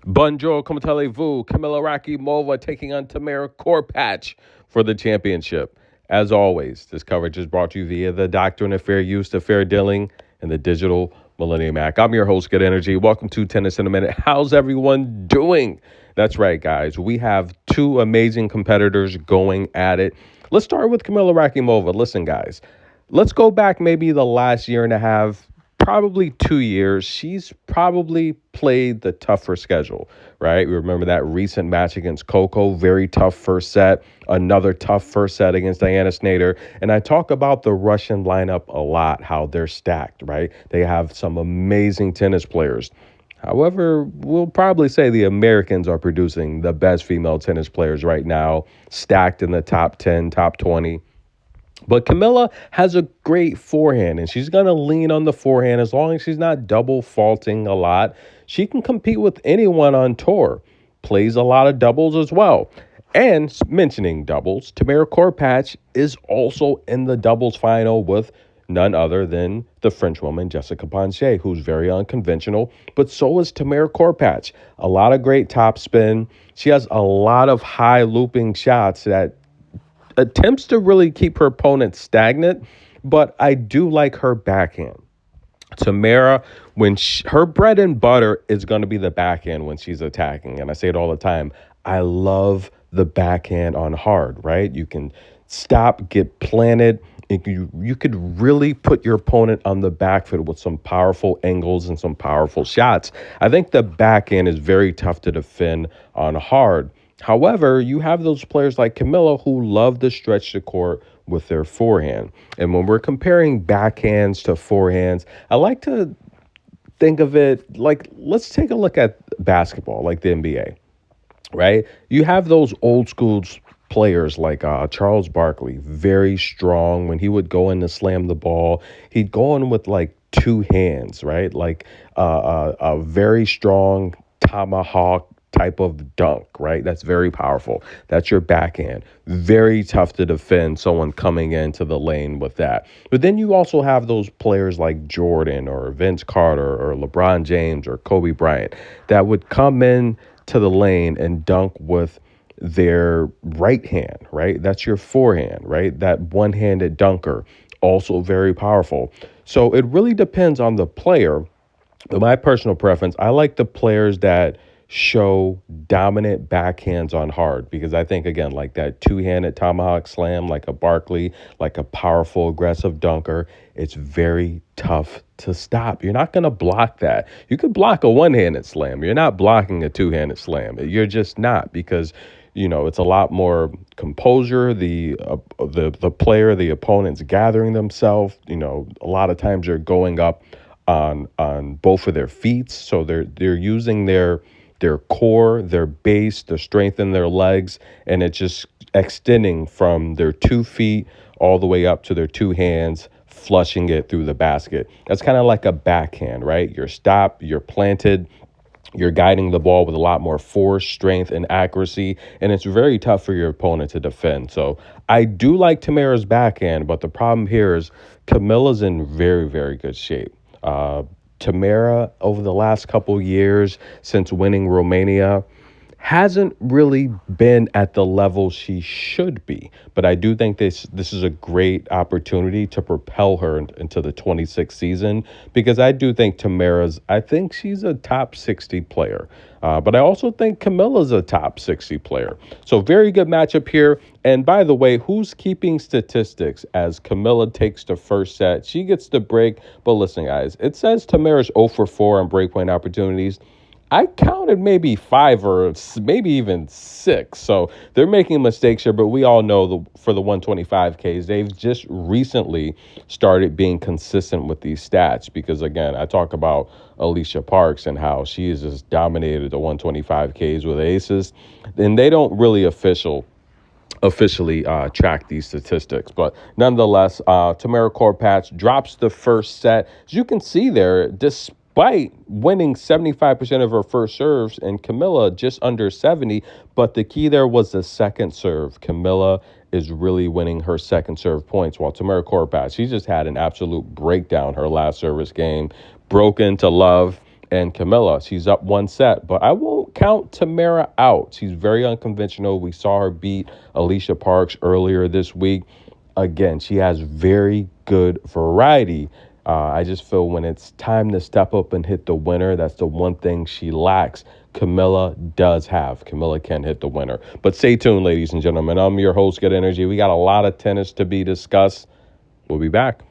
Bonjour, comment allez-vous? Kamilla Rakhimova taking on Tamara Korpatsch for the championship. As always, this coverage is brought to you via the Doctrine of Fair Use to Fair Dealing and the Digital Millennium Act. I'm your host, Good Energy. Welcome to Tennis in a Minute. How's everyone doing? That's right, guys. We have two amazing competitors going at it. Let's start with Kamilla Rakhimova. Listen, guys, let's go back maybe the last year and a half, probably 2 years. She's probably played the tougher schedule, right? We remember that recent match against Coco, very tough first set, another tough first set against Diana Snyder. And I talk about the Russian lineup a lot, how they're stacked, right? They have some amazing tennis players. However, we'll probably say the Americans are producing the best female tennis players right now, stacked in the top 10, top 20. But Kamilla has a great forehand, and she's going to lean on the forehand as long as she's not double faulting a lot. She can compete with anyone on tour, plays a lot of doubles as well. And mentioning doubles, Tamara Korpatsch is also in the doubles final with none other than the Frenchwoman Jessica Ponce, who's very unconventional, but so is Tamara Korpatsch. A lot of great topspin. She has a lot of high looping shots that attempts to really keep her opponent stagnant, but I do like her backhand. Tamara, her bread and butter is going to be the backhand when she's attacking. And I say it all the time. I love the backhand on hard, right? You can stop, get planted. You could really put your opponent on the back foot with some powerful angles and some powerful shots. I think the backhand is very tough to defend on hard. However, you have those players like Kamilla who love to stretch the court with their forehand. And when we're comparing backhands to forehands, I like to think of it like, let's take a look at basketball, like the NBA, right? You have those old school players like Charles Barkley, very strong. When he would go in to slam the ball, he'd go in with like two hands, right? Like a very strong tomahawk type of dunk, right? That's very powerful. That's your backhand. Very tough to defend someone coming into the lane with that. But then you also have those players like Jordan or Vince Carter or LeBron James or Kobe Bryant that would come in to the lane and dunk with their right hand, right? That's your forehand, right? That one-handed dunker, also very powerful. So it really depends on the player. But my personal preference, I like the players that show dominant backhands on hard, because I think, again, like that two-handed tomahawk slam, like a Barkley, like a powerful, aggressive dunker, it's very tough to stop. You're not going to block that. You could block a one-handed slam. You're not blocking a two-handed slam. You're just not, because it's a lot more composure. The player, the opponent's gathering themselves. A lot of times you're going up on both of their feet, so they're using their core, their base, the strength in their legs, and it's just extending from their 2 feet all the way up to their two hands, flushing it through the basket. That's kind of like a backhand, right? You're stopped, you're planted, you're guiding the ball with a lot more force, strength, and accuracy, and it's very tough for your opponent to defend. So I do like Tamara's backhand, but the problem here is Kamilla's in very, very good shape. Tamara, over the last couple years since winning Romania, hasn't really been at the level she should be. But I do think this is a great opportunity to propel her into the 26th season, because I do think I think she's a top 60 player. But I also think Kamilla's a top 60 player. So very good matchup here. And by the way, who's keeping statistics as Kamilla takes the first set? She gets the break. But listen, guys, it says Tamara's 0 for 4 on breakpoint opportunities. I counted maybe 5 or maybe even 6. So they're making mistakes here, but we all know for the 125Ks, they've just recently started being consistent with these stats, because, again, I talk about Alicia Parks and how she has just dominated the 125Ks with aces, and they don't really officially track these statistics. But nonetheless, Tamara Korpatsch drops the first set. As you can see there, despite winning 75% of her first serves, and Kamilla just under 70, but the key there was the second serve. Kamilla is really winning her second serve points, while Tamara Korpatsch, she just had an absolute breakdown her last service game, broke into love, and Kamilla. She's up one set, but I won't count Tamara out. She's very unconventional. We saw her beat Alicia Parks earlier this week. Again, she has very good variety. I just feel when it's time to step up and hit the winner, that's the one thing she lacks. Kamilla does have. Kamilla can hit the winner. But stay tuned, ladies and gentlemen. I'm your host, Good Energy. We got a lot of tennis to be discussed. We'll be back.